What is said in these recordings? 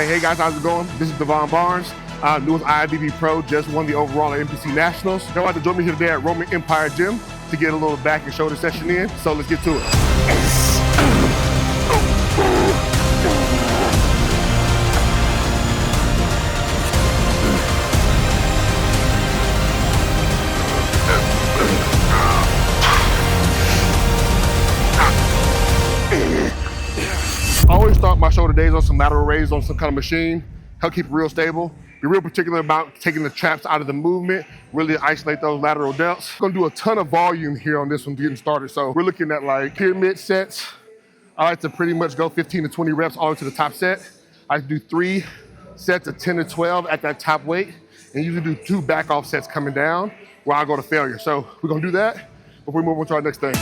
Hey guys, how's it going? This is De'Von Barnes. Newest IFBB Pro, just won the overall at NPC Nationals. Y'all want to join me here today at Roman Empire Gym to get a little back and shoulder session in. So let's get to it. I always start my shoulder days on some lateral raise on some kind of machine, help keep it real stable. Be real particular about taking the traps out of the movement, really isolate those lateral delts. I'm gonna do a ton of volume here on this one getting started. So we're looking at like pyramid sets. I like to pretty much go 15 to 20 reps all the way to the top set. I like to do 3 sets of 10 to 12 at that top weight, and usually do 2 back off sets coming down where I go to failure. So we're gonna do that before we move on to our next thing.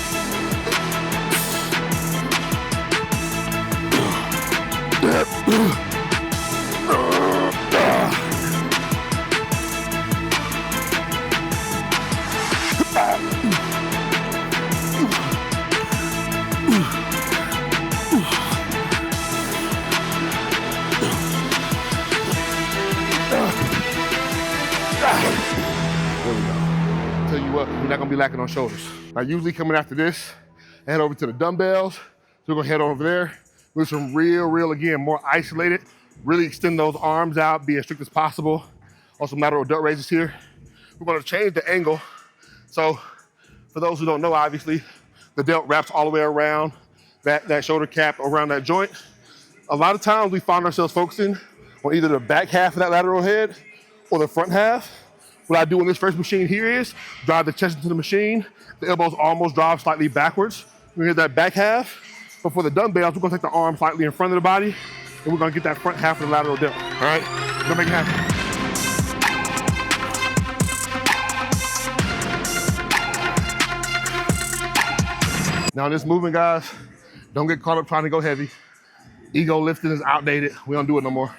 Tell you what, you're not gonna be lacking on shoulders. Now, usually coming after this, I head over to the dumbbells. So we're gonna head over there, do some real, again, more isolated, really extend those arms out, be as strict as possible. On some lateral delt raises here. We're gonna change the angle. So for those who don't know, obviously, the delt wraps all the way around that shoulder cap around that joint. A lot of times we find ourselves focusing on either the back half of that lateral head or the front half. What I do on this first machine here is drive the chest into the machine. The elbows almost drive slightly backwards. We hit that back half. But for the dumbbells, we're gonna take the arm slightly in front of the body, and we're gonna get that front half of the lateral delt, all right? We're gonna make it happen. Now in this movement, guys, don't get caught up trying to go heavy. Ego lifting is outdated. We don't do it no more.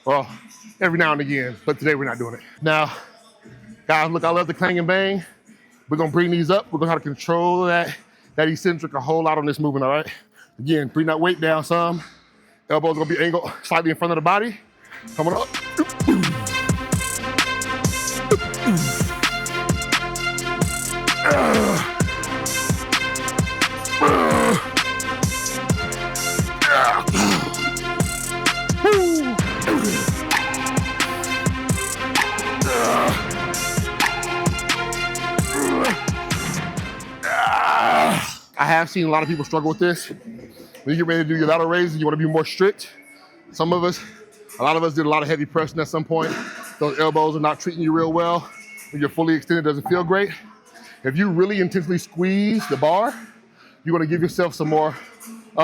Well, every now and again, but today we're not doing it. Now, guys, look, I love the clang and bang. We're gonna bring these up. We're gonna have to control that eccentric a whole lot on this movement, all right? Again, bring that weight down some. Elbows gonna be angled slightly in front of the body. Coming up. I have seen a lot of people struggle with this. When you get ready to do your lateral raises, you want to be more strict. A lot of us did a lot of heavy pressing at some point. Those elbows are not treating you real well. When you're fully extended, it doesn't feel great. If you really intensely squeeze the bar, you want to give yourself some more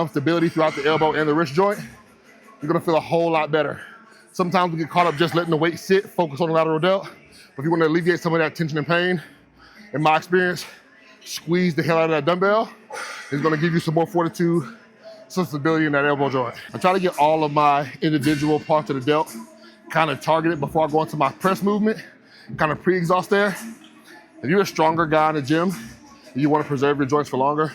stability throughout the elbow and the wrist joint. You're gonna feel a whole lot better. Sometimes we get caught up just letting the weight sit, focus on the lateral delt. But if you want to alleviate some of that tension and pain, in my experience, squeeze the hell out of that dumbbell. It's gonna give you some more fortitude, some stability in that elbow joint. I try to get all of my individual parts of the delt kind of targeted before I go into my press movement, kind of pre-exhaust there. If you're a stronger guy in the gym and you want to preserve your joints for longer,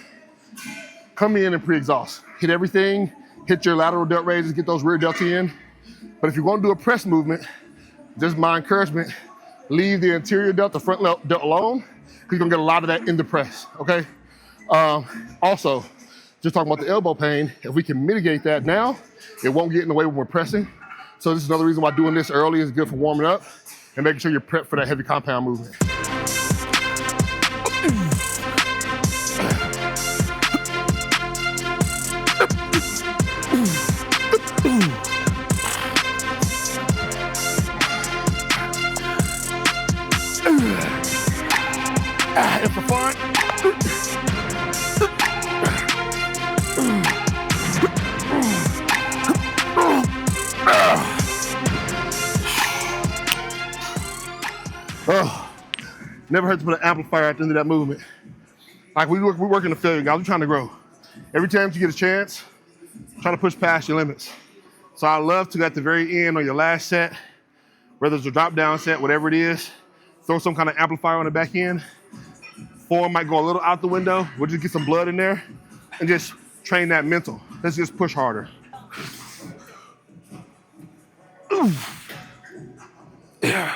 come in and pre-exhaust. Hit everything, hit your lateral delt raises, get those rear delts in. But if you're going to do a press movement, just my encouragement, leave the anterior delt, the front delt alone, because you're going to get a lot of that in the press, okay? Also, just talking about the elbow pain, if we can mitigate that now, it won't get in the way when we're pressing. So this is another reason why doing this early is good for warming up and making sure you're prepped for that heavy compound movement. And for fun. Oh, never hurts to put an amplifier at the end of that movement. Like we're working the failure, guys. We're trying to grow. Every time you get a chance, try to push past your limits. So I love to, at the very end on your last set, whether it's a drop down set, whatever it is, throw some kind of amplifier on the back end. Form might go a little out the window. We'll just get some blood in there and just train that mental. Let's just push harder. Yeah.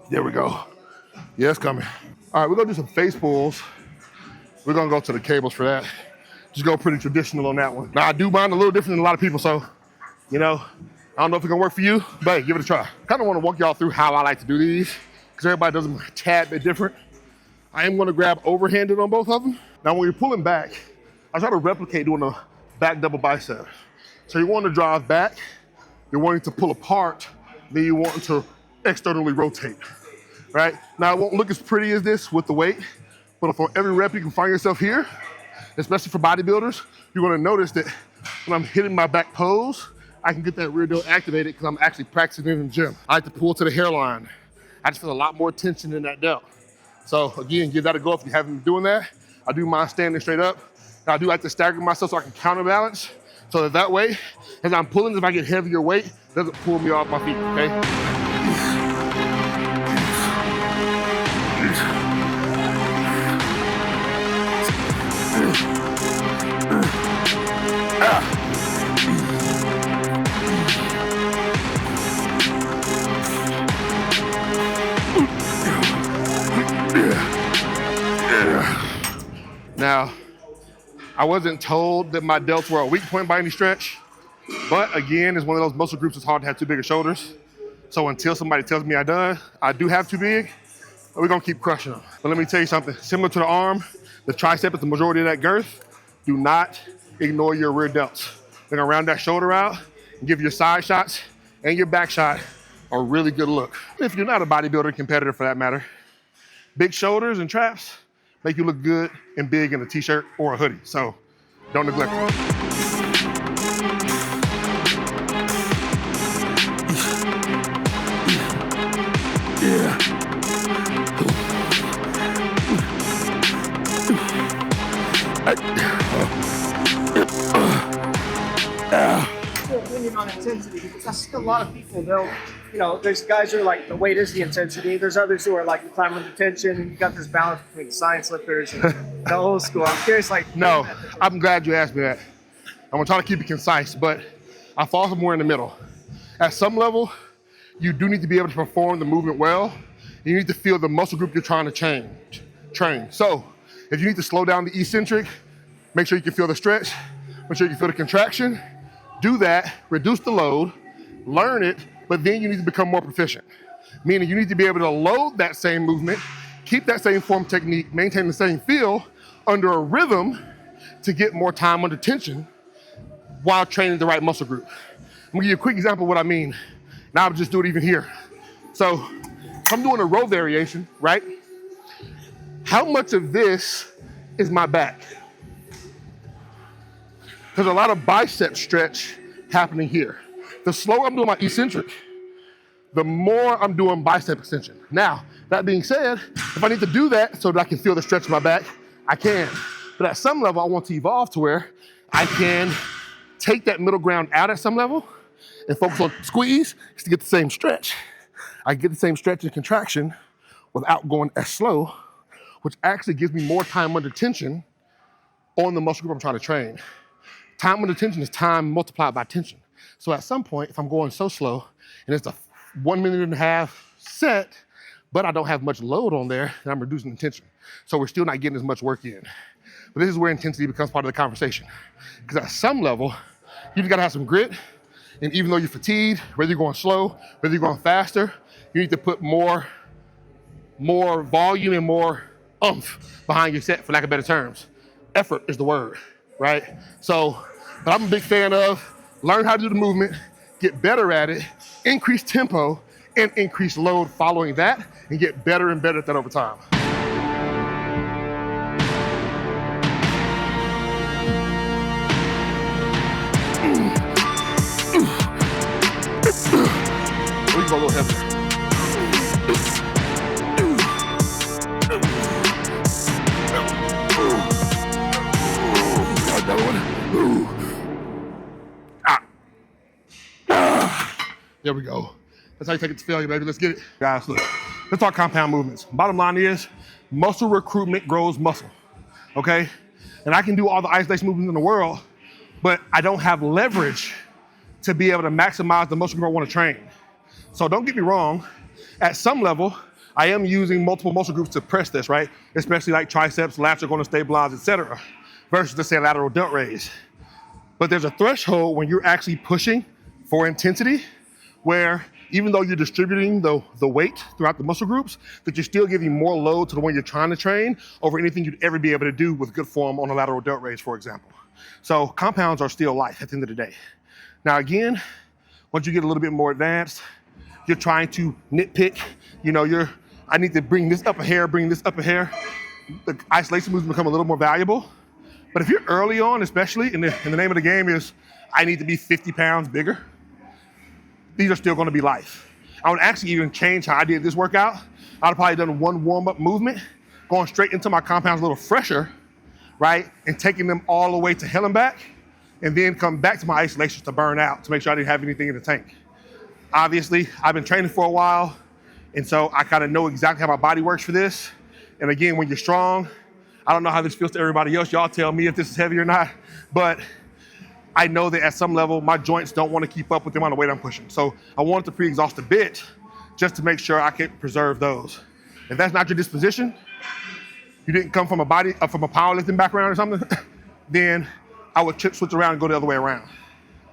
There we go. Yeah, it's coming. All right, we're gonna do some face pulls. We're gonna go to the cables for that. Just go pretty traditional on that one. Now, I do mine a little different than a lot of people, so, you know, I don't know if it's gonna work for you, but hey, give it a try. Kind of wanna walk y'all through how I like to do these, because everybody does them a tad bit different. I am gonna grab overhanded on both of them. Now, when you're pulling back, I try to replicate doing a back double bicep. So you want to drive back, you're wanting to pull apart, then you want to externally rotate, right? Now, it won't look as pretty as this with the weight, but for every rep you can find yourself here, especially for bodybuilders, you're gonna notice that when I'm hitting my back pose, I can get that rear delt activated because I'm actually practicing in the gym. I like to pull to the hairline. I just feel a lot more tension in that delt. So again, give that a go if you haven't been doing that. I do mine standing straight up. And I do like to stagger myself so I can counterbalance. So that way, as I'm pulling, if I get heavier weight, it doesn't pull me off my feet, okay? Now, I wasn't told that my delts were a weak point by any stretch, but again, it's one of those muscle groups that's hard to have too big of shoulders. So until somebody tells me I do have too big, we're gonna keep crushing them. But let me tell you something, similar to the arm, the tricep is the majority of that girth. Do not ignore your rear delts. They're gonna round that shoulder out and give your side shots and your back shot a really good look. If you're not a bodybuilder competitor for that matter, big shoulders and traps make you look good and big in a t-shirt or a hoodie. So don't neglect it. Opinion on intensity, because I see a lot of people, there's guys who are like, the weight is the intensity. There's others who are like, the climb with the tension, and you got this balance between the science lifters and the old school. I'm curious, like. No, I'm glad you asked me that. I'm gonna try to keep it concise, but I fall somewhere in the middle. At some level, you do need to be able to perform the movement well. You need to feel the muscle group you're trying to train. So if you need to slow down the eccentric, make sure you can feel the stretch, make sure you can feel the contraction. Do that, reduce the load, learn it, but then you need to become more proficient. Meaning you need to be able to load that same movement, keep that same form technique, maintain the same feel under a rhythm to get more time under tension while training the right muscle group. I'm gonna give you a quick example of what I mean. Now I'll just do it even here. So if I'm doing a row variation, right? How much of this is my back? There's a lot of bicep stretch happening here. The slower I'm doing my eccentric, the more I'm doing bicep extension. Now, that being said, if I need to do that so that I can feel the stretch in my back, I can. But at some level, I want to evolve to where I can take that middle ground out at some level and focus on squeeze just to get the same stretch. I get the same stretch and contraction without going as slow, which actually gives me more time under tension on the muscle group I'm trying to train. Time under tension is time multiplied by tension. So at some point, if I'm going so slow and it's a 1.5 minute set, but I don't have much load on there, then I'm reducing the tension. So we're still not getting as much work in. But this is where intensity becomes part of the conversation. Because at some level, you just gotta have some grit, and even though you're fatigued, whether you're going slow, whether you're going faster, you need to put more volume and more oomph behind your set, for lack of better terms. Effort is the word, right? So, but I'm a big fan of learn how to do the movement, get better at it, increase tempo, and increase load following that, and get better and better at that over time. We can go a little heavier. There we go. That's how you take it to failure, baby. Let's get it. Guys, look, let's talk compound movements. Bottom line is, muscle recruitment grows muscle, okay? And I can do all the isolation movements in the world, but I don't have leverage to be able to maximize the muscle group I want to train. So don't get me wrong, at some level, I am using multiple muscle groups to press this, right? Especially like triceps, lats are going to stabilize, etc. Versus, let's say, a lateral delt raise. But there's a threshold when you're actually pushing for intensity where even though you're distributing the weight throughout the muscle groups, that you're still giving more load to the one you're trying to train over anything you'd ever be able to do with good form on a lateral delt raise, for example. So compounds are still life at the end of the day. Now again, once you get a little bit more advanced, you're trying to nitpick, I need to bring this up a hair, The isolation moves become a little more valuable. But if you're early on, especially, and the name of the game is, I need to be 50 pounds bigger, these are still gonna be life. I would actually even change how I did this workout. I'd have probably done one warm-up movement, going straight into my compounds a little fresher, right? And taking them all the way to hell and back, and then come back to my isolations to burn out, to make sure I didn't have anything in the tank. Obviously, I've been training for a while, and so I kind of know exactly how my body works for this. And again, when you're strong, I don't know how this feels to everybody else. Y'all tell me if this is heavy or not, but I know that at some level, my joints don't want to keep up with the amount of weight I'm pushing. So I wanted to pre-exhaust a bit just to make sure I can preserve those. If that's not your disposition, you didn't come from a powerlifting background or something, then I would switch around and go the other way around.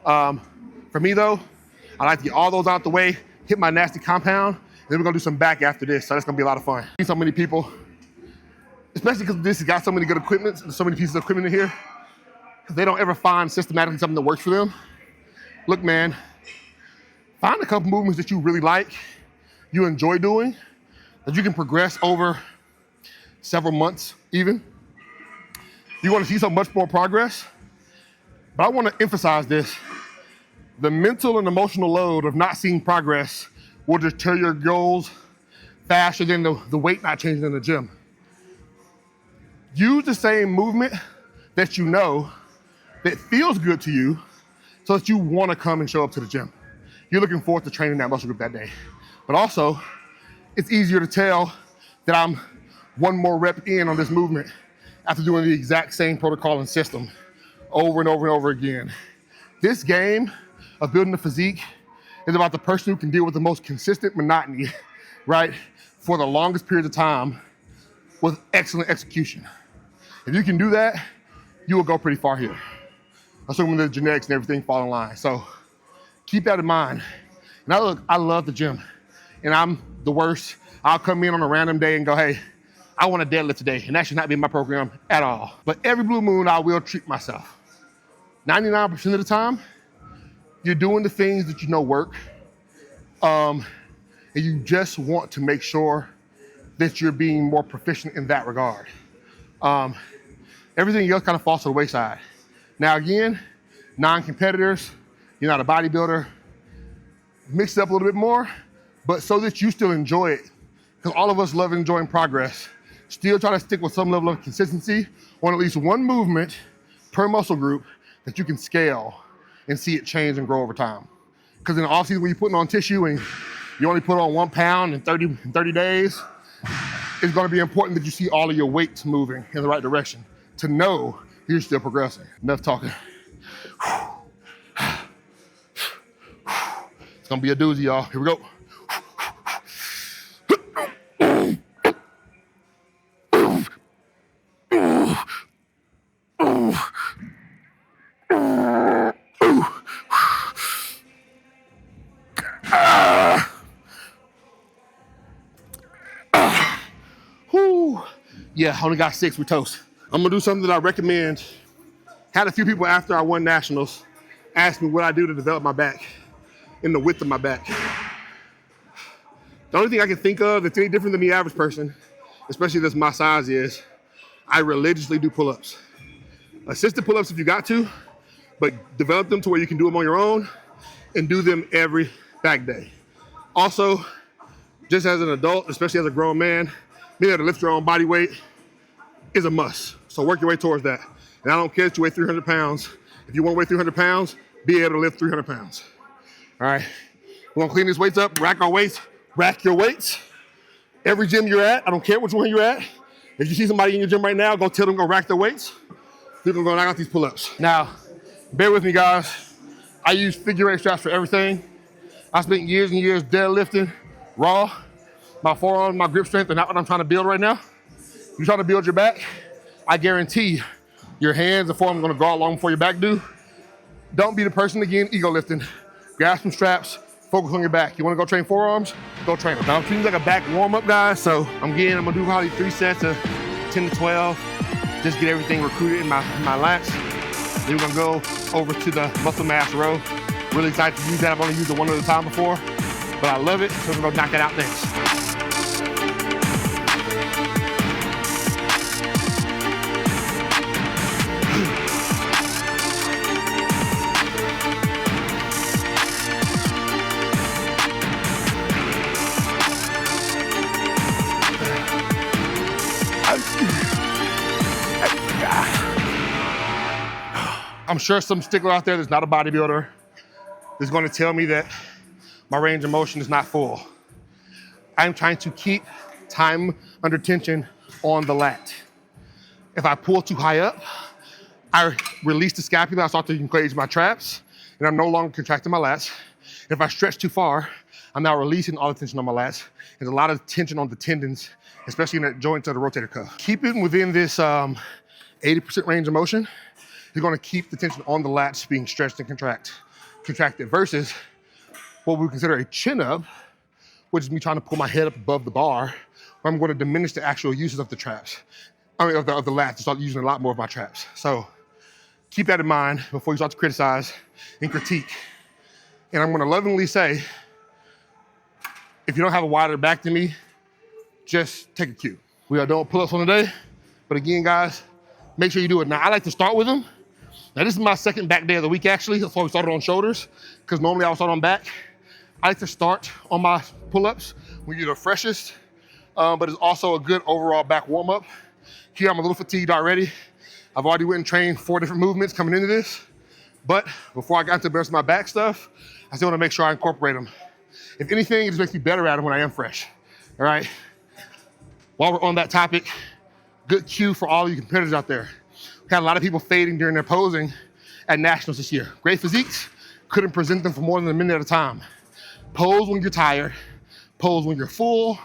For me though, I like to get all those out the way, hit my nasty compound, and then we're gonna do some back after this, so that's gonna be a lot of fun. So many people, especially because this has got so many good equipment, so many pieces of equipment in here, they don't ever find systematically something that works for them. Look, man, find a couple movements that you really like, you enjoy doing, that you can progress over several months even. You wanna see so much more progress, but I wanna emphasize this. The mental and emotional load of not seeing progress will deter your goals faster than the weight not changing in the gym. Use the same movement that you know that feels good to you so that you want to come and show up to the gym. You're looking forward to training that muscle group that day. But also, it's easier to tell that I'm one more rep in on this movement after doing the exact same protocol and system over and over and over again. This game of building a physique is about the person who can deal with the most consistent monotony, right, for the longest periods of time with excellent execution. If you can do that, you will go pretty far here, assuming the genetics and everything fall in line. So keep that in mind. And I love the gym, and I'm the worst. I'll come in on a random day and go, hey, I want to deadlift today, and that should not be my program at all. But every blue moon, I will treat myself. 99% of the time, you're doing the things that you know work, and you just want to make sure that you're being more proficient in that regard. Everything else kind of falls to the wayside. Now again, non-competitors, you're not a bodybuilder, mix it up a little bit more, but so that you still enjoy it, because all of us love enjoying progress. Still try to stick with some level of consistency on at least one movement per muscle group that you can scale and see it change and grow over time. Because in the off season, when you're putting on tissue and you only put on 1 pound in 30 days, it's gonna be important that you see all of your weights moving in the right direction to know you're still progressing. Enough talking. It's gonna be a doozy, y'all. Here we go. Yeah, I only got 6, we toast. I'm gonna do something that I recommend. Had a few people after I won nationals ask me what I do to develop my back and the width of my back. The only thing I can think of that's any different than the average person, especially that's my size, is I religiously do pull-ups. Assisted pull-ups if you got to, but develop them to where you can do them on your own and do them every back day. Also, just as an adult, especially as a grown man, being able to lift your own body weight is a must. So work your way towards that. And I don't care if you weigh 300 pounds. If you want to weigh 300 pounds, be able to lift 300 pounds. All right, we're gonna clean these weights up, rack our weights, rack your weights. Every gym you're at, I don't care which one you're at. If you see somebody in your gym right now, go tell them go rack their weights. People are gonna knock out these pull-ups. Now, bear with me guys. I use figure eight straps for everything. I spent years and years deadlifting, raw. My forearms, my grip strength are not what I'm trying to build right now. You're trying to build your back, I guarantee your hands and forearms are gonna go long before your back do. Don't be the person again, ego lifting. Grab some straps, focus on your back. You wanna go train forearms? Go train them. Now, it seems like a back warm-up, guys, so I'm gonna do probably 3 sets of 10 to 12, just get everything recruited in my lats. Then we're gonna go over to the muscle mass row. Really excited to use that. I've only used it one at a time before, but I love it, so we're gonna knock it out next. I'm sure some stickler out there that's not a bodybuilder is going to tell me that my range of motion is not full. I'm trying to keep time under tension on the lat. If I pull too high up, I release the scapula, I start to engage my traps, and I'm no longer contracting my lats. If I stretch too far, I'm now releasing all the tension on my lats. There's a lot of tension on the tendons, especially in the joints of the rotator cuff. Keeping within this 80% range of motion, you're gonna keep the tension on the lats being stretched and contracted versus what we consider a chin up, which is me trying to pull my head up above the bar, where I'm gonna diminish the actual uses of the traps, of the lats, and start using a lot more of my traps. So keep that in mind before you start to criticize and critique. And I'm gonna lovingly say, if you don't have a wider back than me, just take a cue. We are doing pull-ups on the day, but again, guys, make sure you do it. Now, I like to start with them. Now, this is my second back day of the week, actually. That's why we started on shoulders, because normally I would start on back. I like to start on my pull-ups when you're the freshest, but it's also a good overall back warm-up. Here, I'm a little fatigued already. I've already went and trained 4 different movements coming into this, but before I got into the rest of my back stuff, I still wanna make sure I incorporate them. If anything, it just makes me better at them when I am fresh, all right? While we're on that topic, good cue for all of you competitors out there. We had a lot of people fading during their posing at nationals this year. Great physiques, couldn't present them for more than a minute at a time. Pose when you're tired, pose when you're full,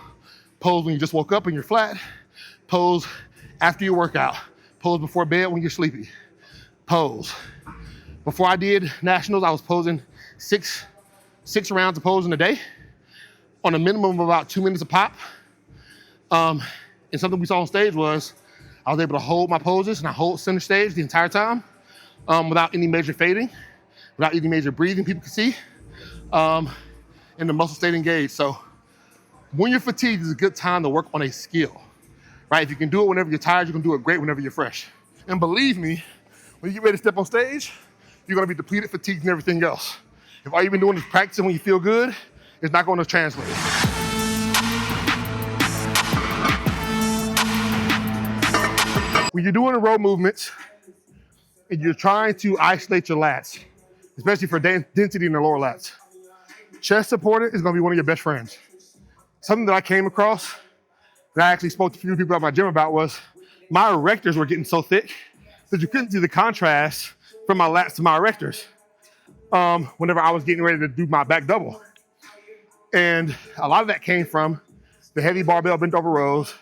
pose when you just woke up and you're flat, pose after your workout, pose before bed when you're sleepy, pose. Before I did nationals, I was posing six rounds of posing a day on a minimum of about 2 minutes a pop. And something we saw on stage was I was able to hold my poses and I hold center stage the entire time without any major fading, without any major breathing people could see, and the muscle stayed engaged. So when you're fatigued, it's a good time to work on a skill, right? If you can do it whenever you're tired, you can do it great whenever you're fresh. And believe me, when you get ready to step on stage, you're gonna be depleted, fatigued, and everything else. If all you've been doing is practicing when you feel good, it's not gonna translate. When you're doing the row movements and you're trying to isolate your lats, especially for density in the lower lats, chest supported is gonna be one of your best friends. Something that I came across that I actually spoke to a few people at my gym about was my erectors were getting so thick that you couldn't see the contrast from my lats to my erectors whenever I was getting ready to do my back double. And a lot of that came from the heavy barbell bent over rows,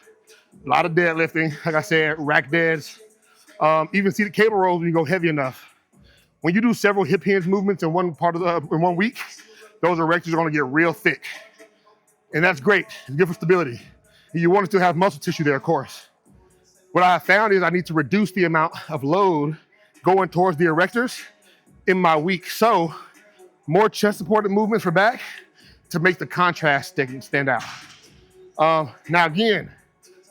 a lot of deadlifting, like I said, rack deads, even seated cable rolls when you go heavy enough. When you do several hip hinge movements in one week, those erectors are gonna get real thick. And that's great, it's good for stability. And you want to still have muscle tissue there, of course. What I found is I need to reduce the amount of load going towards the erectors in my week. So more chest supported movements for back to make the contrast stand out. Now again,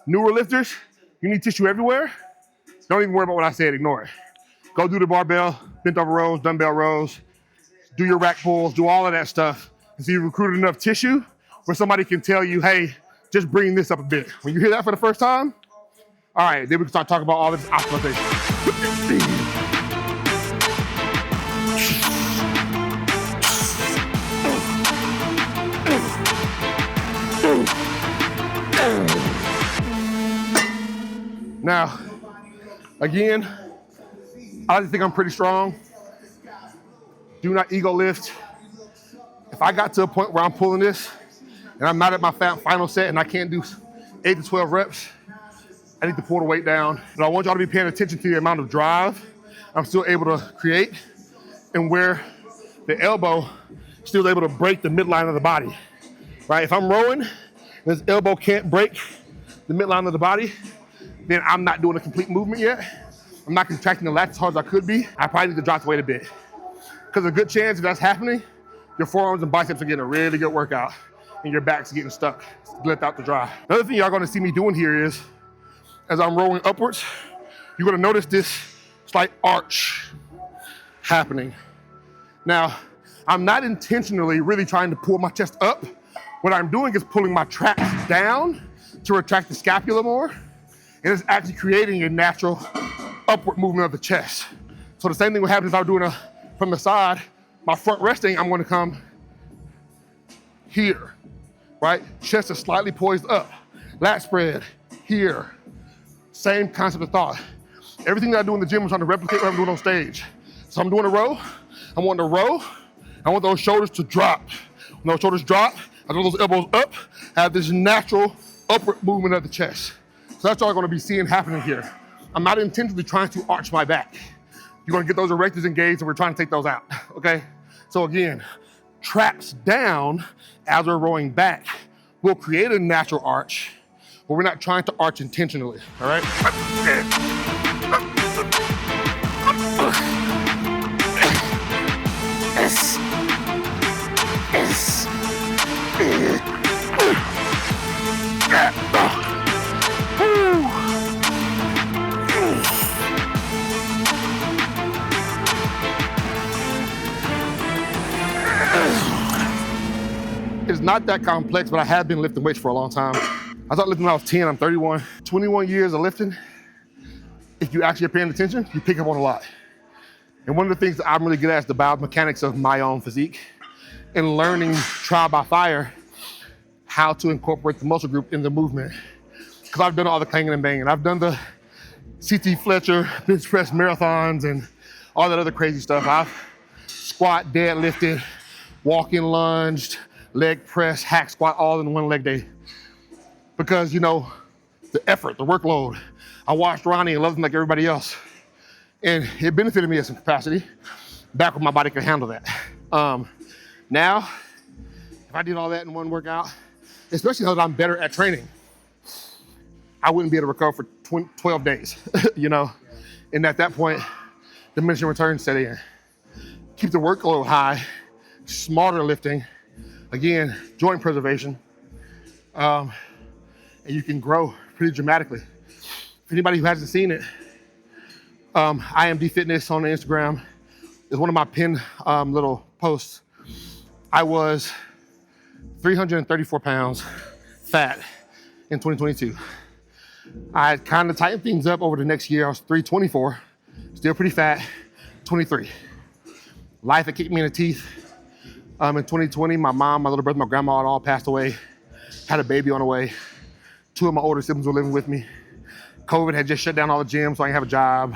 newer lifters, you need tissue everywhere. Don't even worry about what I said, ignore it. Go do the barbell, bent over rows, dumbbell rows, do your rack pulls, do all of that stuff. And so you recruited enough tissue where somebody can tell you, hey, just bring this up a bit. When you hear that for the first time, all right, then we can start talking about all this optimization. Now, again, I like to think I'm pretty strong. Do not ego lift. If I got to a point where I'm pulling this and I'm not at my final set and I can't do 8 to 12 reps, I need to pull the weight down. But I want y'all to be paying attention to the amount of drive I'm still able to create and where the elbow still able to break the midline of the body, right? If I'm rowing and this elbow can't break the midline of the body, then I'm not doing a complete movement yet. I'm not contracting the lats as hard as I could be. I probably need to drop the weight a bit. Because a good chance if that's happening, your forearms and biceps are getting a really good workout and your back's getting stuck, let out to dry. Another thing y'all gonna see me doing here is, as I'm rolling upwards, you're gonna notice this slight arch happening. Now, I'm not intentionally really trying to pull my chest up. What I'm doing is pulling my traps down to retract the scapula more, and it's actually creating a natural upward movement of the chest. So the same thing would happen if I were doing from the side, my front resting, I'm gonna come here, right? Chest is slightly poised up. Lat spread, here. Same concept of thought. Everything that I do in the gym, I'm trying to replicate what I'm doing on stage. So I'm doing a row, I want to row, I want those shoulders to drop. When those shoulders drop, I throw those elbows up, have this natural upward movement of the chest. So that's all I'm gonna be seeing happening here. I'm not intentionally trying to arch my back. You're gonna get those erectors engaged and we're trying to take those out, okay? So again, traps down as we're rowing back will create a natural arch, but we're not trying to arch intentionally, all right? It's not that complex, but I have been lifting weights for a long time. I started lifting when I was 10, I'm 31. 21 years of lifting. If you actually are paying attention, you pick up on a lot. And one of the things that I'm really good at is the biomechanics of my own physique and learning trial by fire how to incorporate the muscle group in the movement. Because I've done all the clanging and banging. I've done the CT Fletcher, bench press marathons, and all that other crazy stuff. I've squat, deadlifted, walk-in lunged, leg press, hack squat, all in one leg day. Because, you know, the effort, the workload. I watched Ronnie and loved him like everybody else. And it benefited me in some capacity, back when my body could handle that. Now, if I did all that in one workout, especially now that I'm better at training, I wouldn't be able to recover for 12 days, you know? And at that point, diminishing returns set in. Keep the workload high, smarter lifting, again, joint preservation, and you can grow pretty dramatically. For anybody who hasn't seen it, IMD Fitness on Instagram is one of my pinned little posts. I was 334 pounds fat in 2022. I had kind of tightened things up over the next year. I was 324, still pretty fat, 23. Life had kicked me in the teeth. In 2020, my mom, my little brother, my grandma had all passed away. Had a baby on the way. 2 of my older siblings were living with me. COVID had just shut down all the gyms, so I didn't have a job.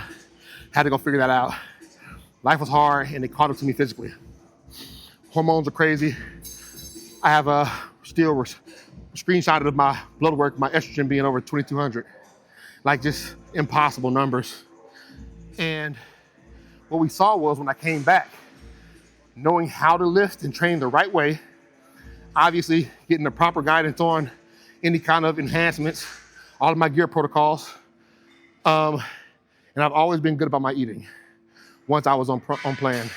Had to go figure that out. Life was hard, and it caught up to me physically. Hormones are crazy. I have a still screenshot of my blood work, my estrogen being over 2,200. Like, just impossible numbers. And what we saw was, when I came back, knowing how to lift and train the right way, obviously getting the proper guidance on any kind of enhancements, all of my gear protocols, and I've always been good about my eating once I was on plan.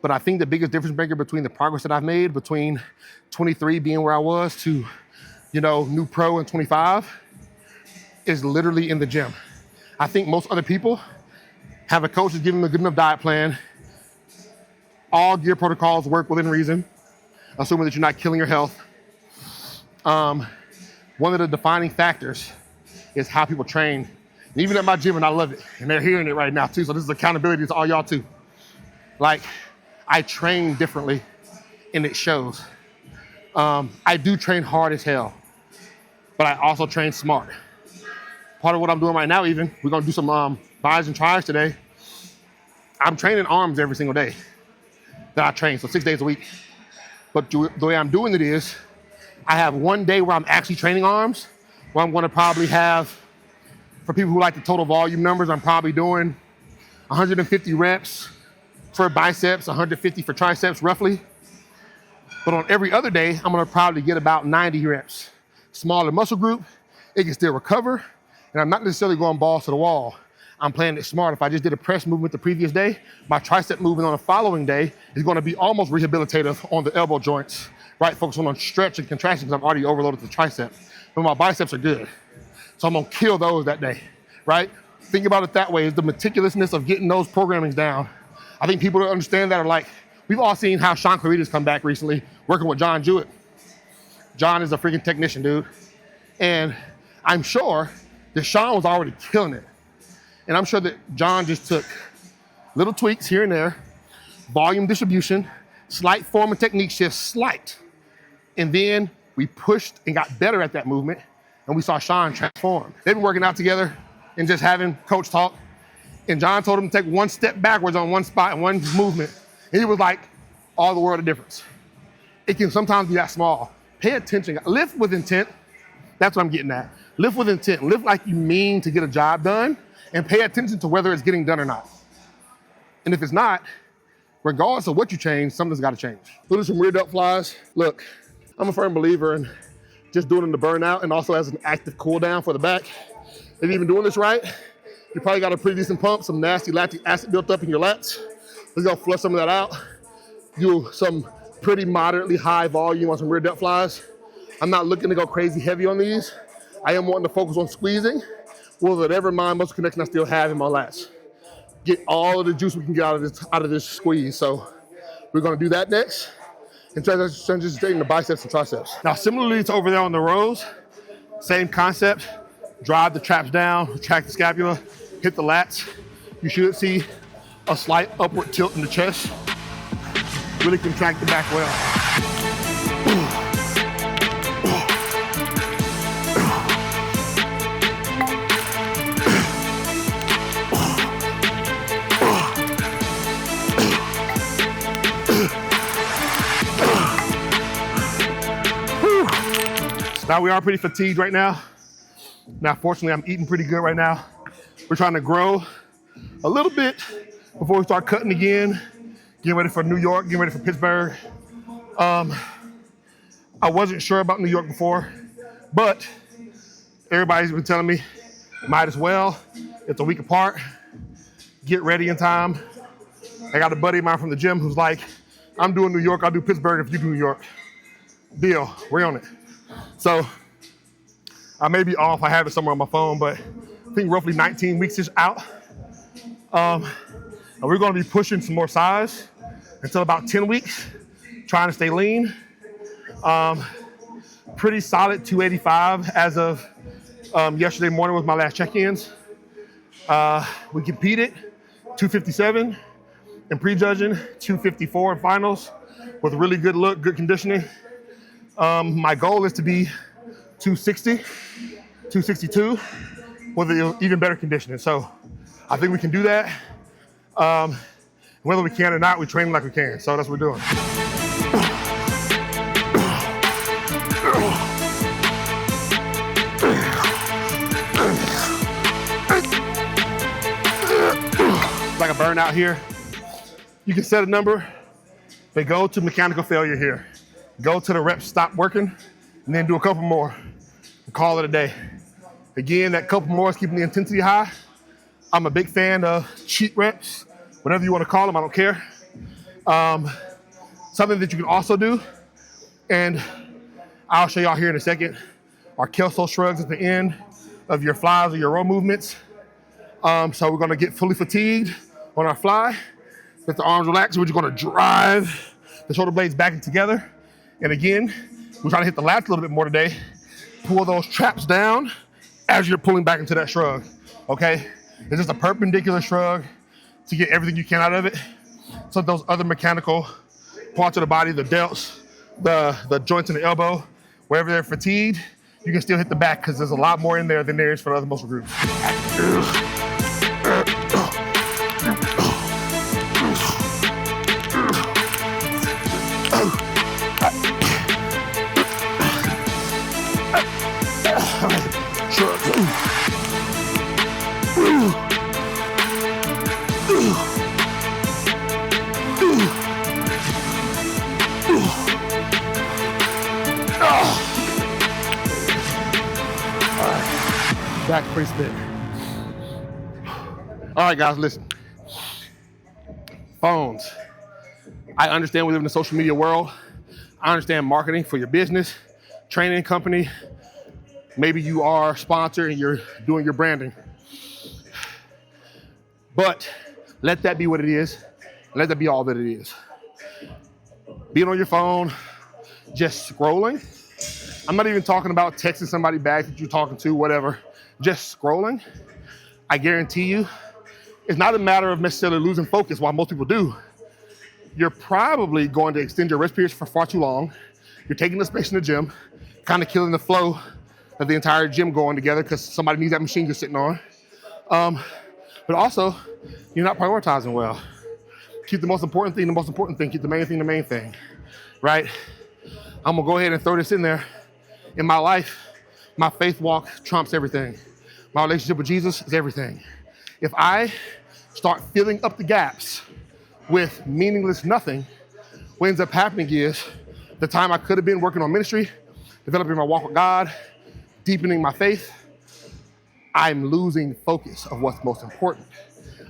But I think the biggest difference maker between the progress that I've made between 23 being where I was to, you know, new pro and 25 is literally in the gym. I think most other people have a coach that's giving them a good enough diet plan. All gear protocols work within reason, assuming that you're not killing your health. One of the defining factors is how people train. And even at my gym, and I love it, and they're hearing it right now too, so this is accountability to all y'all too. Like, I train differently, and it shows. I do train hard as hell, but I also train smart. Part of what I'm doing right now, even, we're gonna do some bis and tris today. I'm training arms every single day. that I train, so 6 days a week. But the way I'm doing it is, I have one day where I'm actually training arms, where I'm gonna probably have, for people who like the total volume numbers, I'm probably doing 150 reps for biceps, 150 for triceps, roughly. But on every other day, I'm gonna probably get about 90 reps. Smaller muscle group, it can still recover, and I'm not necessarily going balls to the wall. I'm playing it smart. If I just did a press movement the previous day, my tricep movement on the following day is gonna be almost rehabilitative on the elbow joints, right? Focusing on stretch and contraction because I've already overloaded the tricep. But my biceps are good. So I'm gonna kill those that day, right? Think about it that way, is the meticulousness of getting those programmings down. I think people that understand that are like, we've all seen how Sean Clarita's come back recently, working with John Jewett. John is a freaking technician, dude. And I'm sure that Sean was already killing it. And I'm sure that John just took little tweaks here and there, volume distribution, slight form and technique shifts, slight. And then we pushed and got better at that movement, and we saw Sean transform. They've been working out together and just having coach talk. And John told him to take one step backwards on one spot and one movement. And he was like, all the world of difference. It can sometimes be that small. Pay attention, lift with intent. That's what I'm getting at. Lift with intent, lift like you mean to get a job done, and pay attention to whether it's getting done or not. And if it's not, regardless of what you change, something's gotta change. Doing some rear delt flies. Look, I'm a firm believer in just doing them to burn out and also as an active cool down for the back. If you're even doing this right, you probably got a pretty decent pump, some nasty lactic acid built up in your lats. Let's go flush some of that out. Do some pretty moderately high volume on some rear delt flies. I'm not looking to go crazy heavy on these. I am wanting to focus on squeezing with whatever mind muscle connection I still have in my lats. Get all of the juice we can get out of this squeeze. So we're gonna do that next and transition to biceps and triceps. Now, similarly to over there on the rows, same concept. Drive the traps down, retract the scapula, hit the lats. You should see a slight upward tilt in the chest. Really contract the back well. Now we are pretty fatigued right now. Now, fortunately, I'm eating pretty good right now. We're trying to grow a little bit before we start cutting again. Getting ready for New York, getting ready for Pittsburgh. I wasn't sure about New York before, but everybody's been telling me, might as well. It's a week apart. Get ready in time. I got a buddy of mine from the gym who's like, I'm doing New York, I'll do Pittsburgh if you do New York. Deal, we're on it. So I may be off, I have it somewhere on my phone, but I think roughly 19 weeks is out. And we're gonna be pushing some more size until about 10 weeks, trying to stay lean. Pretty solid 285 as of yesterday morning was my last check-ins. We competed 257 in prejudging, 254 in finals with a really good look, good conditioning. My goal is to be 260, 262 with even better conditioning. So I think we can do that. Whether we can or not, we train like we can. So that's what we're doing. Like a burnout here. You can set a number, but go to mechanical failure here. Go to the reps stop working, and then do a couple more and call it a day. Again, that couple more is keeping the intensity high. I'm a big fan of cheat reps, whatever you want to call them, I don't care. Something that you can also do, and I'll show y'all here in a second, are kelso shrugs at the end of your flies or your row movements. So we're gonna get fully fatigued on our fly, let the arms relax. We're just gonna drive the shoulder blades back and together. And again, we're trying to hit the lats a little bit more today. Pull those traps down as you're pulling back into that shrug, okay? It's just a perpendicular shrug to get everything you can out of it. So those other mechanical parts of the body, the delts, the joints in the elbow, wherever they're fatigued, you can still hit the back because there's a lot more in there than there is for the other muscle groups. back pretty split. All right, guys, listen. Phones. I understand we live in the social media world. I understand marketing for your business, training company. Maybe you are a sponsor and you're doing your branding. But let that be what it is. Let that be all that it is. Being on your phone, just scrolling. I'm not even talking about texting somebody back that you're talking to, whatever. Just scrolling. I guarantee you, it's not a matter of necessarily losing focus, while most people do. You're probably going to extend your rest periods for far too long. You're taking the space in the gym, kind of killing the flow of the entire gym going together because somebody needs that machine you're sitting on. But also, you're not prioritizing well. Keep the most important thing the most important thing. Keep the main thing the main thing, right? I'm gonna go ahead and throw this in there. In my life, my faith walk trumps everything. My relationship with Jesus is everything. If I start filling up the gaps with meaningless nothing, what ends up happening is the time I could have been working on ministry, developing my walk with God, deepening my faith, I'm losing focus of what's most important.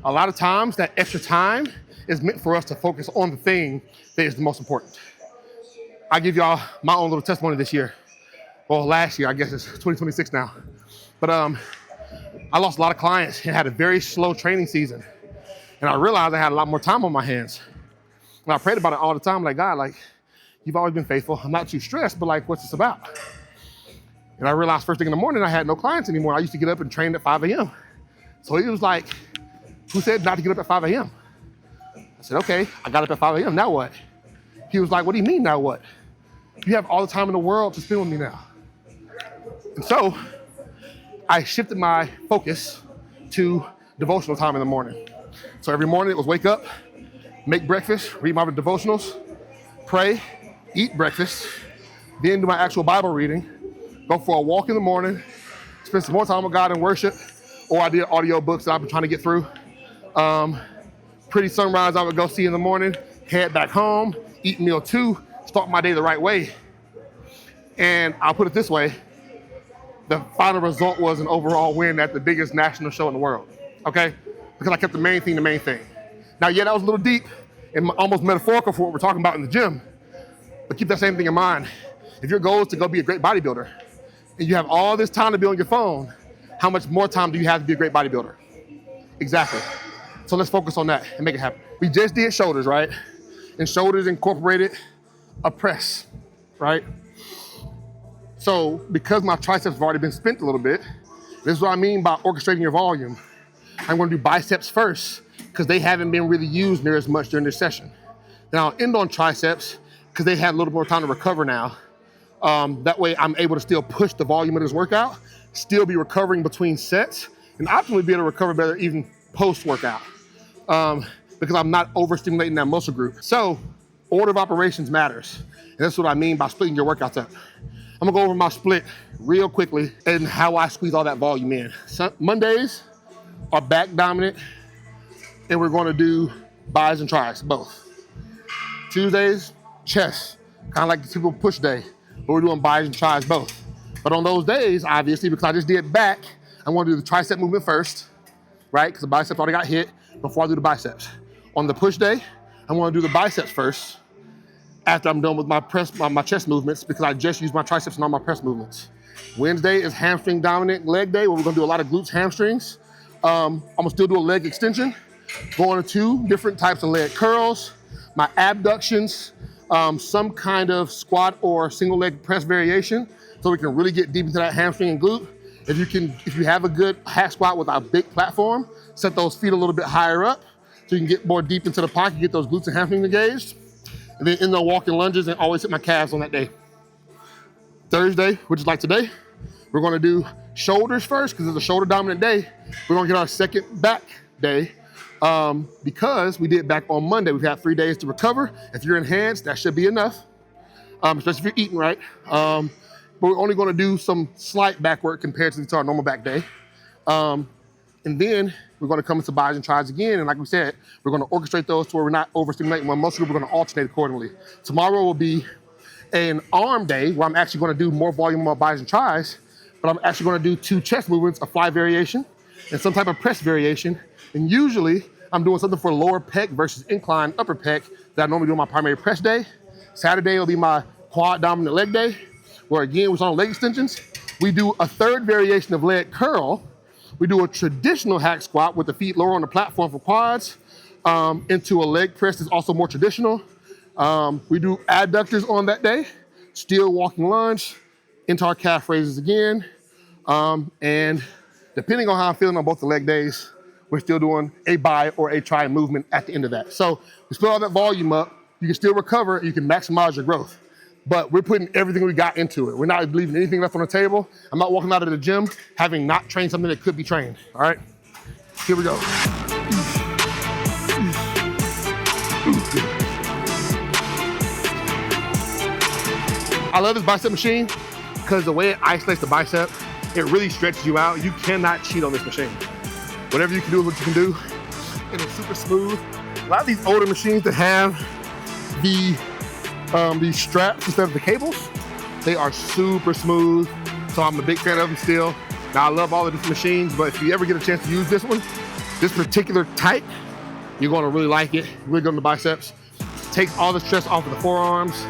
A lot of times that extra time is meant for us to focus on the thing that is the most important. I give y'all my own little testimony this year. Well, last year, I guess it's 2026 now. But I lost a lot of clients and had a very slow training season. And I realized I had a lot more time on my hands. And I prayed about it all the time, like, God, like, you've always been faithful. I'm not too stressed, but like, what's this about? And I realized first thing in the morning, I had no clients anymore. I used to get up and train at 5 a.m. So he was like, who said not to get up at 5 a.m.? I said, okay, I got up at 5 a.m., now what? He was like, what do you mean, now what? You have all the time in the world to spend with me now. And so I shifted my focus to devotional time in the morning. So every morning it was wake up, make breakfast, read my devotionals, pray, eat breakfast, then do my actual Bible reading, go for a walk in the morning, spend some more time with God in worship, or I did audio books that I've been trying to get through. Pretty sunrise I would go see in the morning, head back home, eat meal 2, start my day the right way. And I'll put it this way, the final result was an overall win at the biggest national show in the world, okay? Because I kept the main thing the main thing. Now, yeah, that was a little deep and almost metaphorical for what we're talking about in the gym, but keep that same thing in mind. If your goal is to go be a great bodybuilder and you have all this time to be on your phone, how much more time do you have to be a great bodybuilder? Exactly. So let's focus on that and make it happen. We just did shoulders, right? And shoulders incorporated a press, right? So because my triceps have already been spent a little bit, this is what I mean by orchestrating your volume. I'm gonna do biceps first because they haven't been really used near as much during this session. Then I'll end on triceps because they had a little more time to recover now. That way I'm able to still push the volume of this workout, still be recovering between sets, and optimally be able to recover better even post-workout because I'm not overstimulating that muscle group. So order of operations matters. And that's what I mean by splitting your workouts up. I'm gonna go over my split real quickly and how I squeeze all that volume in. Mondays are back dominant, and we're gonna do bis and tris, both. Tuesdays, chest, kind of like the typical push day, but we're doing bis and tris both. But on those days, obviously, because I just did back, I'm gonna do the tricep movement first, right? Because the biceps already got hit before I do the biceps. On the push day, I'm gonna do the biceps first after I'm done with my chest movements because I just used my triceps and all my press movements. Wednesday is hamstring dominant leg day where we're gonna do a lot of glutes, hamstrings. I'm gonna still do a leg extension, going to 2 different types of leg curls, my abductions, some kind of squat or single leg press variation so we can really get deep into that hamstring and glute. If you have a good hack squat with a big platform, set those feet a little bit higher up so you can get more deep into the pocket, get those glutes and hamstrings engaged. And then in the walking lunges and always hit my calves on that day. Thursday, which is like today, we're gonna do shoulders first because it's a shoulder dominant day. We're gonna get our second back day because we did back on Monday. We've had 3 days to recover. If you're enhanced, that should be enough, especially if you're eating right. But we're only gonna do some slight back work compared to our normal back day. And then we're gonna come into bis and tris again. And like we said, we're gonna orchestrate those to where we're not overstimulating one muscle group. We're gonna alternate accordingly. Tomorrow will be an arm day where I'm actually gonna do more volume on bis and tris, but but I'm actually gonna do 2 chest movements, a fly variation and some type of press variation. And usually I'm doing something for lower pec versus incline upper pec that I normally do on my primary press day. Saturday will be my quad dominant leg day, where again, we're on leg extensions. We do a 3rd variation of leg curl. We do a traditional hack squat with the feet lower on the platform for quads, into a leg press that's also more traditional. We do adductors on that day, still walking lunge, into our calf raises again. And depending on how I'm feeling on both the leg days, we're still doing a bi or a tri movement at the end of that. So we split all that volume up, you can still recover, you can maximize your growth. But we're putting everything we got into it. We're not leaving anything left on the table. I'm not walking out of the gym having not trained something that could be trained, all right? Here we go. I love this bicep machine because the way it isolates the bicep, it really stretches you out. You cannot cheat on this machine. Whatever you can do is what you can do, and it's super smooth. A lot of these older machines that have these straps instead of the cables, they are super smooth, so I'm a big fan of them still. Now I love all of these machines, but if you ever get a chance to use this one, this particular type, you're gonna really like it. Really good on the biceps. Takes all the stress off of the forearms.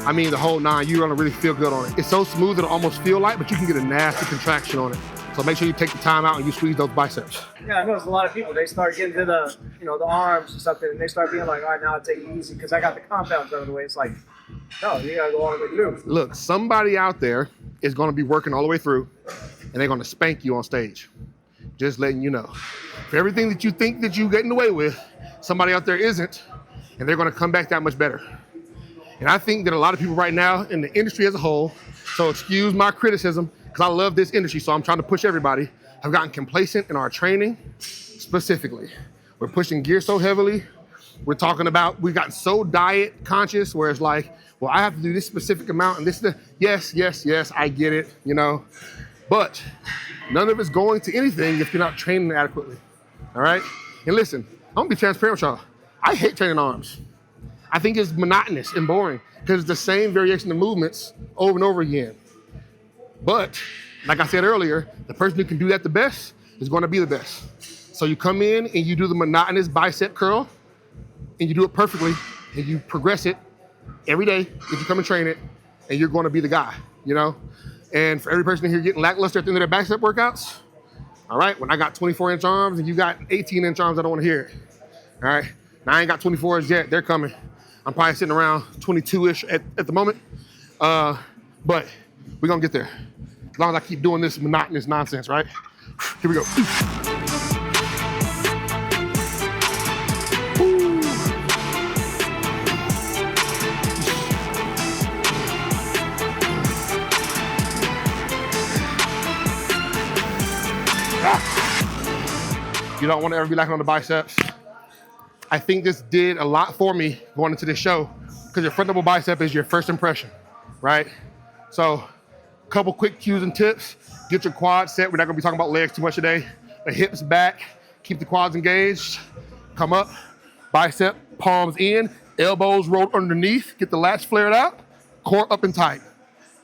I mean the whole 9, you're gonna really feel good on it. It's so smooth it'll almost feel light, but you can get a nasty contraction on it. So make sure you take the time out and you squeeze those biceps. Yeah, I noticed a lot of people, they start getting to the, the arms and stuff, and they start being like, all right, now I'll take it easy because I got the compounds out of the way. It's like, no, you gotta go all the way through. Look, somebody out there is gonna be working all the way through and they're gonna spank you on stage. Just letting you know. For everything that you think that you're getting away with, somebody out there isn't, and they're gonna come back that much better. And I think that a lot of people right now in the industry as a whole, so excuse my criticism, because I love this industry, so I'm trying to push everybody, have gotten complacent in our training specifically. We're pushing gear so heavily. We're talking about, we've gotten so diet conscious where it's like, well, I have to do this specific amount and this, yes, I get it, But none of it's going to anything if you're not training adequately, all right? And listen, I'm gonna be transparent with y'all. I hate training arms. I think it's monotonous and boring because it's the same variation of movements over and over again. But like I said earlier, the person who can do that the best is gonna be the best. So you come in and you do the monotonous bicep curl and you do it perfectly and you progress it every day if you come and train it, and you're gonna be the guy, And for every person in here getting lackluster at the end of their bicep workouts, all right, when I got 24-inch arms and you got 18-inch arms, I don't wanna hear it, all right? Now I ain't got 24s yet, they're coming. I'm probably sitting around 22-ish at the moment, but we're gonna get there. As long as I keep doing this monotonous nonsense, right? Here we go. You don't want to ever be lacking on the biceps. I think this did a lot for me going into this show because your front double bicep is your first impression, right? So a couple quick cues and tips. Get your quads set. We're not gonna be talking about legs too much today. The hips back, keep the quads engaged. Come up, bicep, palms in, elbows rolled underneath. Get the lats flared out, core up and tight.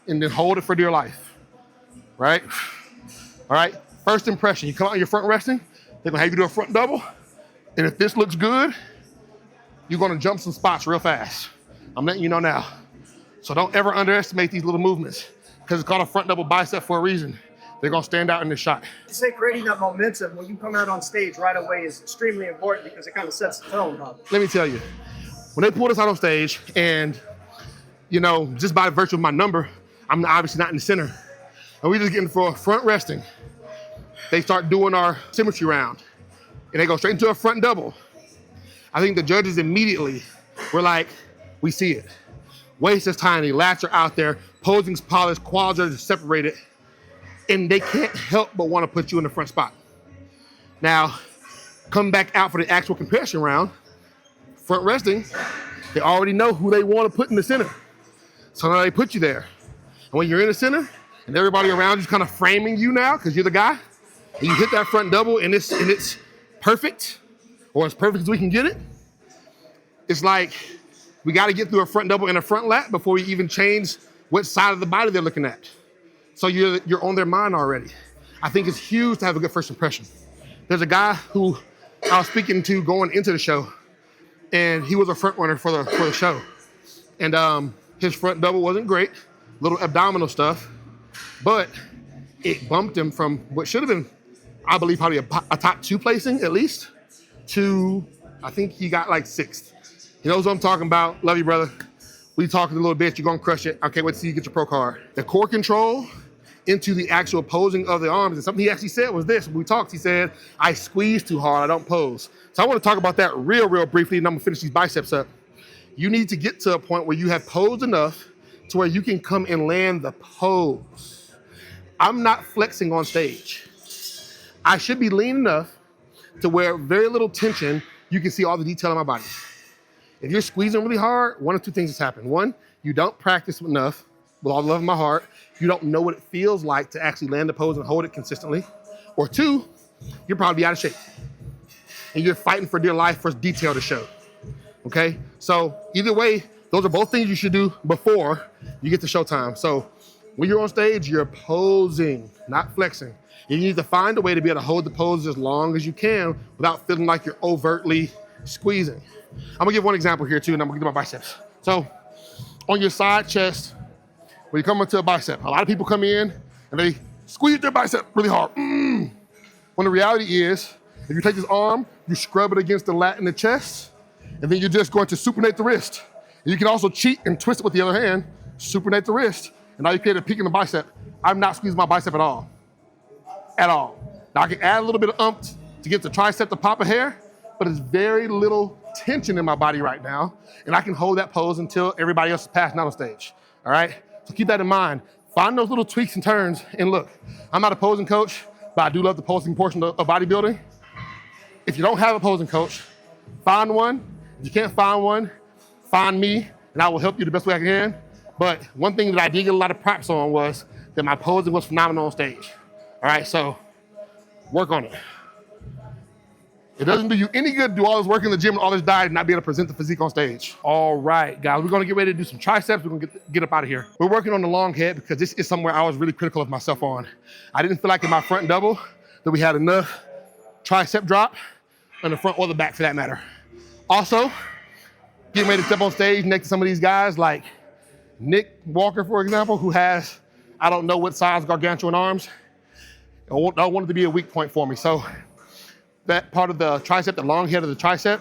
And then hold it for dear life, right? All right, first impression. You come out on your front resting, they're gonna have you do a front double. And if this looks good, you're gonna jump some spots real fast. I'm letting you know now. So don't ever underestimate these little movements because it's called a front double bicep for a reason. They're gonna stand out in this shot. I'd say creating that momentum when you come out on stage right away is extremely important because it kind of sets the tone up. Let me tell you, when they pulled us out on stage and, just by virtue of my number, I'm obviously not in the center. And we just getting for a front resting. They start doing our symmetry round and they go straight into a front double. I think the judges immediately were like, we see it. Waist is tiny, lats are out there, posing's polished, quads are separated, and they can't help but want to put you in the front spot. Now, come back out for the actual compression round, front resting, they already know who they want to put in the center. So now they put you there. And when you're in the center, and everybody around you's kind of framing you now, because you're the guy, and you hit that front double and it's perfect, or as perfect as we can get it, it's like, we got to get through a front double and a front lat before we even change what side of the body they're looking at. So you're on their mind already. I think it's huge to have a good first impression. There's a guy who I was speaking to going into the show, and he was a front runner for the show. And his front double wasn't great, little abdominal stuff, but it bumped him from what should have been, I believe, probably a top 2 placing at least, to I think he got like 6th. He knows what I'm talking about. Love you, brother. We talking a little bit. You're gonna crush it. I can't wait to see you get your pro card. The core control into the actual posing of the arms, and something he actually said was this. When we talked, he said, I squeeze too hard, I don't pose. So I want to talk about that real briefly, and I'm gonna finish these biceps up. You need to get to a point where you have posed enough to where you can come and land the pose. I'm not flexing on stage. I should be lean enough to where very little tension, you can see all the detail in my body. If you're squeezing really hard, one of 2 things has happened. 1, you don't practice enough, with all the love in my heart. You don't know what it feels like to actually land the pose and hold it consistently. Or 2, you're probably out of shape. And you're fighting for dear life for detail to show. Okay? So either way, those are both things you should do before you get to showtime. So when you're on stage, you're posing, not flexing. You need to find a way to be able to hold the pose as long as you can without feeling like you're overtly squeezing. I'm gonna give one example here too, and I'm gonna get to my biceps. So on your side chest, when you come into a bicep, a lot of people come in and they squeeze their bicep really hard. When the reality is, if you take this arm, you scrub it against the lat in the chest, and then you're just going to supinate the wrist. And you can also cheat and twist it with the other hand, supinate the wrist, and now you create a peak in the bicep. I'm not squeezing my bicep at all. At all. Now I can add a little bit of oomph to get the tricep to pop a hair, but it's very little tension in my body right now, and I can hold that pose until everybody else is passing out on stage, all right? So keep that in mind. Find those little tweaks and turns, and look, I'm not a posing coach, but I do love the posing portion of bodybuilding. If you don't have a posing coach, find one. If you can't find one, find me, and I will help you the best way I can. But one thing that I did get a lot of props on was that my posing was phenomenal on stage. All right, so work on it. It doesn't do you any good to do all this work in the gym and all this diet and not be able to present the physique on stage. All right, guys, we're gonna get ready to do some triceps. We're gonna get up out of here. We're working on the long head because this is somewhere I was really critical of myself on. I didn't feel like in my front double that we had enough tricep drop on the front or the back for that matter. Also, getting ready to step on stage next to some of these guys like Nick Walker, for example, who has, I don't know what size gargantuan arms. I want it to be a weak point for me. So that part of the tricep, the long head of the tricep,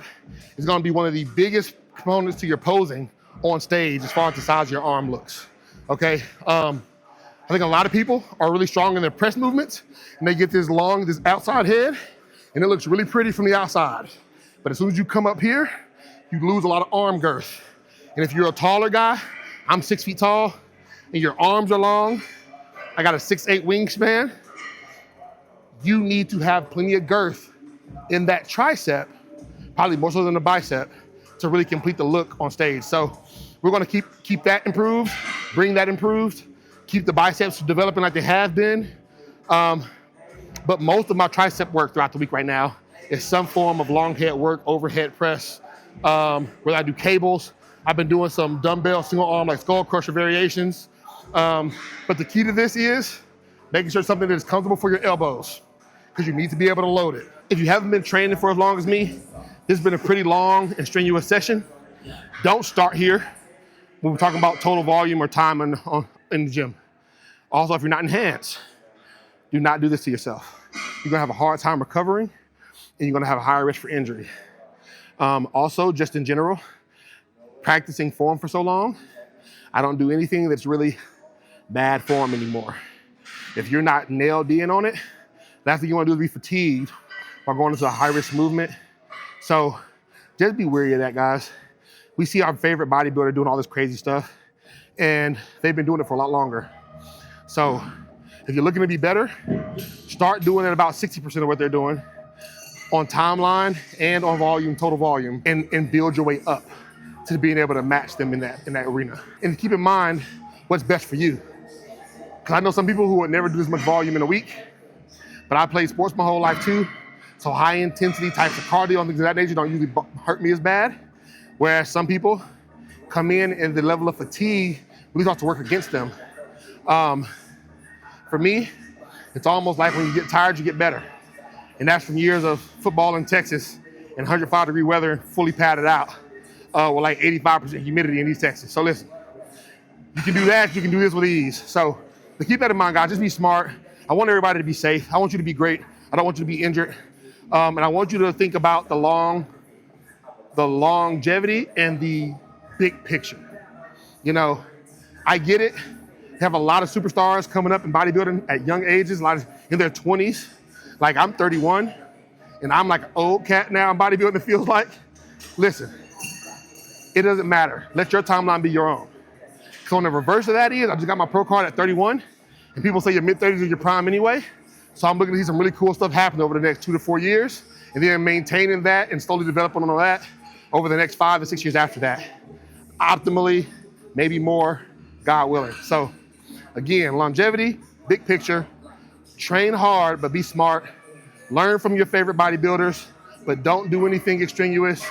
is gonna be one of the biggest components to your posing on stage as far as the size of your arm looks, okay? I think a lot of people are really strong in their press movements, and they get this outside head, and it looks really pretty from the outside. But as soon as you come up here, you lose a lot of arm girth. And if you're a taller guy, I'm 6 feet tall, and your arms are long, I got a 6'8" wingspan, you need to have plenty of girth in that tricep, probably more so than the bicep, to really complete the look on stage. So we're gonna keep that improved, bring that improved, keep the biceps developing like they have been. But most of my tricep work throughout the week right now is some form of long head work, overhead press, where I do cables. I've been doing some dumbbell single arm like skull crusher variations. But the key to this is making sure it's something that is comfortable for your elbows, because you need to be able to load it. If you haven't been training for as long as me, this has been a pretty long and strenuous session. Don't start here when we're talking about total volume or time in the gym. Also, if you're not enhanced, do not do this to yourself. You're gonna have a hard time recovering, and you're gonna have a higher risk for injury. Also, just in general, practicing form for so long, I don't do anything that's really bad form anymore. If you're not nailed in on it, last thing you wanna do is be fatigued while going into a high-risk movement. So just be wary of that, guys. We see our favorite bodybuilder doing all this crazy stuff, and they've been doing it for a lot longer. So if you're looking to be better, start doing it about 60% of what they're doing on timeline and on volume, total volume, and build your way up to being able to match them in that arena. And keep in mind what's best for you. Because I know some people who would never do this much volume in a week, but I played sports my whole life too. So high intensity types of cardio and things of that nature don't usually hurt me as bad. Whereas some people come in and the level of fatigue really starts to work against them. For me, it's almost like when you get tired, you get better. And that's from years of football in Texas and 105-degree weather, fully padded out with like 85% humidity in East Texas. So listen, you can do that, you can do this with ease. So keep that in mind, guys, just be smart. I want everybody to be safe. I want you to be great. I don't want you to be injured. And I want you to think about the longevity and the big picture. You know, I get it. You have a lot of superstars coming up in bodybuilding at young ages, a lot of in their 20s. Like I'm 31 and I'm like an old cat now in bodybuilding, it feels like. Listen, it doesn't matter. Let your timeline be your own. So on the reverse of that is, I just got my pro card at 31 and people say your mid-30s is your prime anyway. So I'm looking to see some really cool stuff happen over the next 2 to 4 years and then maintaining that and slowly developing on that over the next 5 to 6 years after that. Optimally, maybe more, God willing. So again, longevity, big picture, train hard, but be smart. Learn from your favorite bodybuilders, but don't do anything extraneous.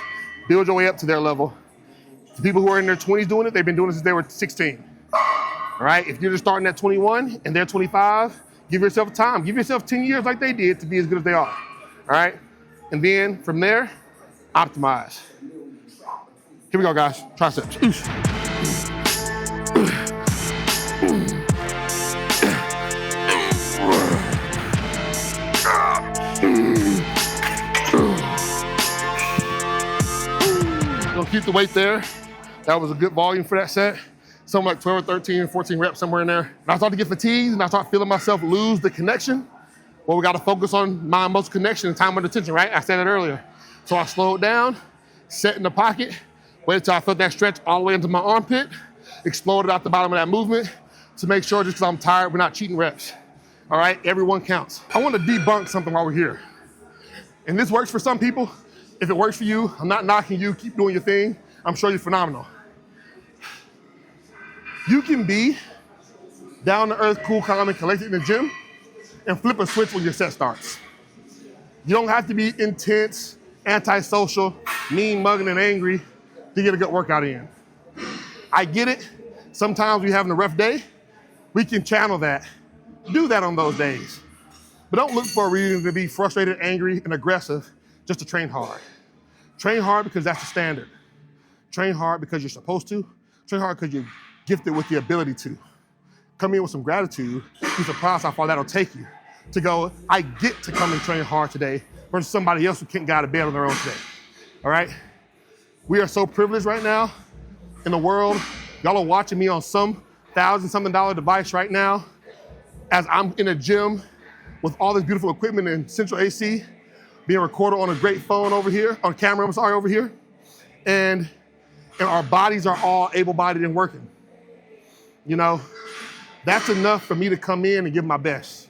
Build your way up to their level. The people who are in their 20s doing it, they've been doing it since they were 16. All right, if you're just starting at 21 and they're 25, give yourself time. Give yourself 10 years like they did to be as good as they are. All right, and then from there, optimize. Here we go, guys. Triceps. Gonna keep the weight there. That was a good volume for that set. Something like 12 or 13, 14 reps, somewhere in there. And I start to get fatigued and I start feeling myself lose the connection. Well, we gotta focus on mind muscle connection and time under tension, right? I said it earlier. So I slowed down, set in the pocket, waited until I felt that stretch all the way into my armpit, exploded out the bottom of that movement to make sure just because I'm tired, we're not cheating reps. All right, everyone counts. I wanna debunk something while we're here. And this works for some people. If it works for you, I'm not knocking you, keep doing your thing. I'm sure you're phenomenal. You can be down to earth, cool, calm, and collected in the gym and flip a switch when your set starts. You don't have to be intense, antisocial, mean, mugging, and angry to get a good workout in. I get it. Sometimes we're having a rough day. We can channel that. Do that on those days. But don't look for a reason to be frustrated, angry, and aggressive just to train hard. Train hard because that's the standard. Train hard because you're supposed to. Train hard because you're gifted with the ability to. Come in with some gratitude. Be surprised how far that'll take you to go, I get to come and train hard today versus somebody else who can't get out of bed on their own today. All right? We are so privileged right now in the world. Y'all are watching me on some $1,000-something device right now as I'm in a gym with all this beautiful equipment and central AC, being recorded on a great phone over here, on camera, I'm sorry, over here. And our bodies are all able-bodied and working. You know, that's enough for me to come in and give my best.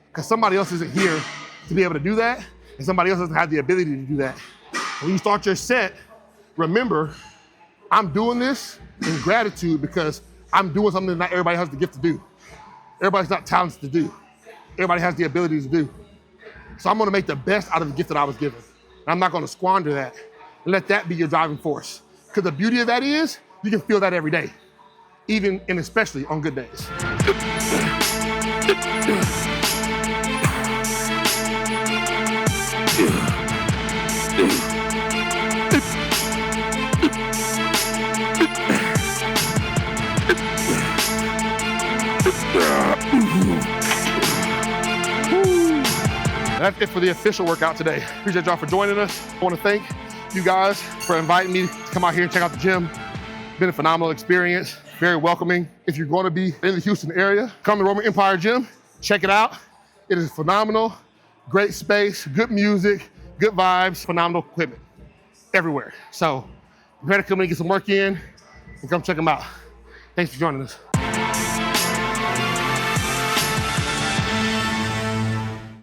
Because somebody else isn't here to be able to do that, and somebody else doesn't have the ability to do that. When you start your set, remember, I'm doing this in gratitude because I'm doing something that not everybody has the gift to do. Everybody's not talented to do. Everybody has the ability to do. So I'm gonna make the best out of the gift that I was given. And I'm not gonna squander that. And let that be your driving force. Because the beauty of that is, you can feel that every day, even and especially on good days. That's it for the official workout today. Appreciate y'all for joining us. I want to thank you guys for inviting me to come out here and check out the gym. Been a phenomenal experience, very welcoming. If you're going to be in the Houston area, come to Roman Empire Gym, check it out. It is phenomenal, great space, good music, good vibes, phenomenal equipment everywhere. So you better come in and get some work in and come check them out. Thanks for joining us.